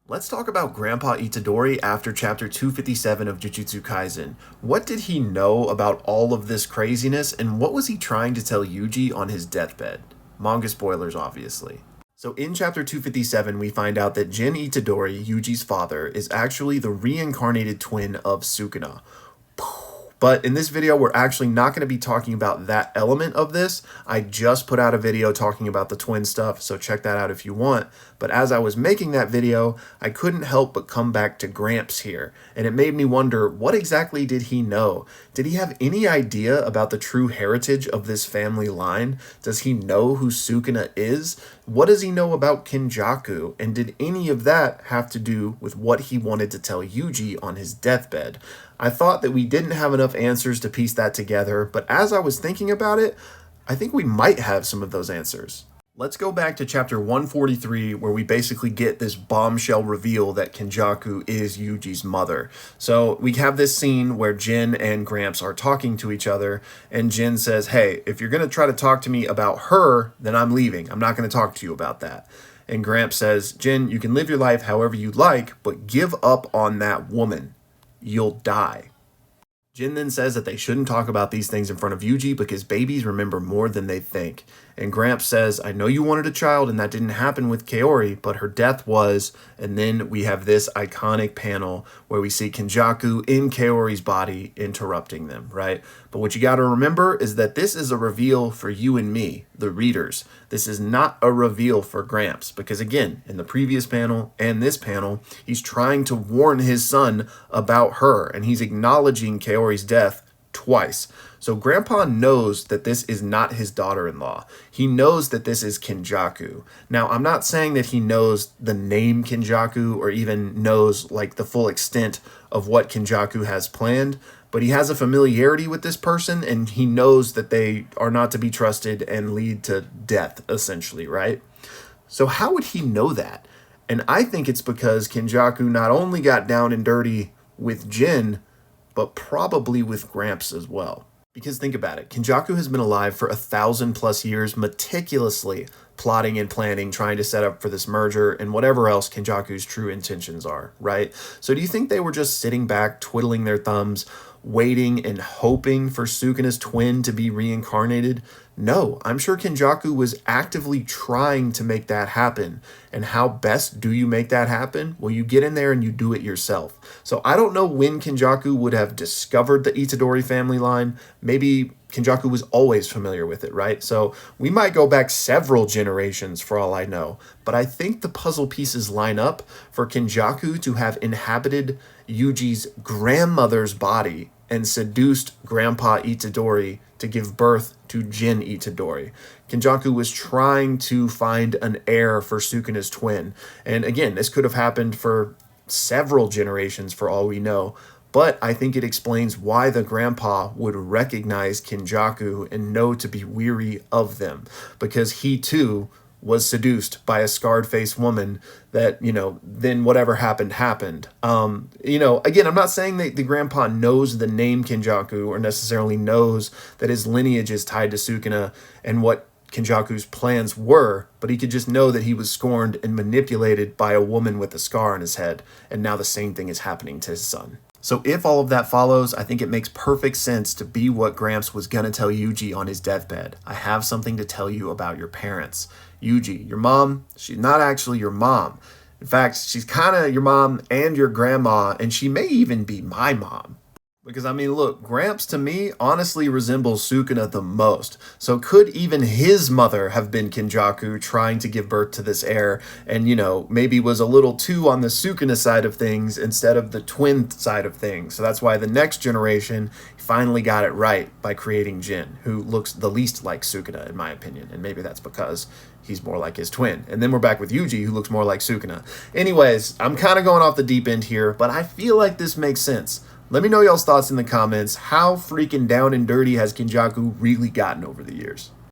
Let's talk about Grandpa Itadori after chapter 257 of Jujutsu Kaisen. What did he know about all of this craziness, and what was he trying to tell Yuji on his deathbed? Manga spoilers, obviously. So in chapter 257, we find out that Jin Itadori, Yuji's father, is actually the reincarnated twin of Sukuna. But in this video, we're actually not going to be talking about that element of this. I just put out a video talking about the twin stuff, so check that out if you want. But as I was making that video, I couldn't help but come back to Gramps here. And it made me wonder, what exactly did he know? Did he have any idea about the true heritage of this family line? Does he know who Sukuna is? What does he know about Kenjaku? And did any of that have to do with what he wanted to tell Yuji on his deathbed? I thought that we didn't have enough answers to piece that together, but as I was thinking about it, I think we might have some of those answers. Let's go back to chapter 143, where we basically get this bombshell reveal that Kenjaku is Yuji's mother. So we have this scene where Jin and Gramps are talking to each other, and Jin says, "Hey, if you're going to try to talk to me about her, then I'm leaving. I'm not going to talk to you about that." And Gramps says, "Jin, you can live your life however you like, but give up on that woman. You'll die." Jin then says that they shouldn't talk about these things in front of Yuji because babies remember more than they think. And Gramps says, "I know you wanted a child and that didn't happen with Kaori, but her death was." And then we have this iconic panel where we see Kenjaku in Kaori's body interrupting them, right? But what you got to remember is that this is a reveal for you and me, the readers. This is not a reveal for Gramps because, again, in the previous panel and this panel, he's trying to warn his son about her, and he's acknowledging Kaori's death twice. So Grandpa knows that this is not his daughter-in-law. He knows that this is Kenjaku. Now, I'm not saying that he knows the name Kenjaku or even knows like the full extent of what Kenjaku has planned, but he has a familiarity with this person and he knows that they are not to be trusted and lead to death, essentially, right? So how would he know that? And I think it's because Kenjaku not only got down and dirty with Jin, but probably with Gramps as well. Because think about it, Kenjaku has been alive for 1,000+ years, meticulously plotting and planning, trying to set up for this merger and whatever else Kenjaku's true intentions are, right? So do you think they were just sitting back, twiddling their thumbs, waiting and hoping for Sukuna's twin to be reincarnated? No, I'm sure Kenjaku was actively trying to make that happen. And how best do you make that happen? Well, you get in there and you do it yourself. So I don't know when Kenjaku would have discovered the Itadori family line. Maybe Kenjaku was always familiar with it, right? So we might go back several generations for all I know. But I think the puzzle pieces line up for Kenjaku to have inhabited Yuji's grandmother's body and seduced Grandpa Itadori to give birth to Jin Itadori. Kenjaku was trying to find an heir for Sukuna's twin. And again, this could have happened for several generations for all we know. But I think it explains why the grandpa would recognize Kenjaku and know to be weary of them. Because he too was seduced by a scarred-faced woman that, then whatever happened, happened. Again, I'm not saying that the grandpa knows the name Kenjaku or necessarily knows that his lineage is tied to Sukuna and what Kenjaku's plans were, but he could just know that he was scorned and manipulated by a woman with a scar on his head, and now the same thing is happening to his son. So if all of that follows, I think it makes perfect sense to be what Gramps was going to tell Yuji on his deathbed. I have something to tell you about your parents. Yuji, your mom, she's not actually your mom. In fact, she's kind of your mom and your grandma, and she may even be my mom. Because, look, Gramps to me honestly resembles Sukuna the most. So could even his mother have been Kenjaku trying to give birth to this heir and, maybe was a little too on the Sukuna side of things instead of the twin side of things. So that's why the next generation finally got it right by creating Jin, who looks the least like Sukuna in my opinion. And maybe that's because he's more like his twin. And then we're back with Yuji, who looks more like Sukuna. Anyways, I'm kind of going off the deep end here, but I feel like this makes sense. Let me know y'all's thoughts in the comments. How freaking down and dirty has Kenjaku really gotten over the years?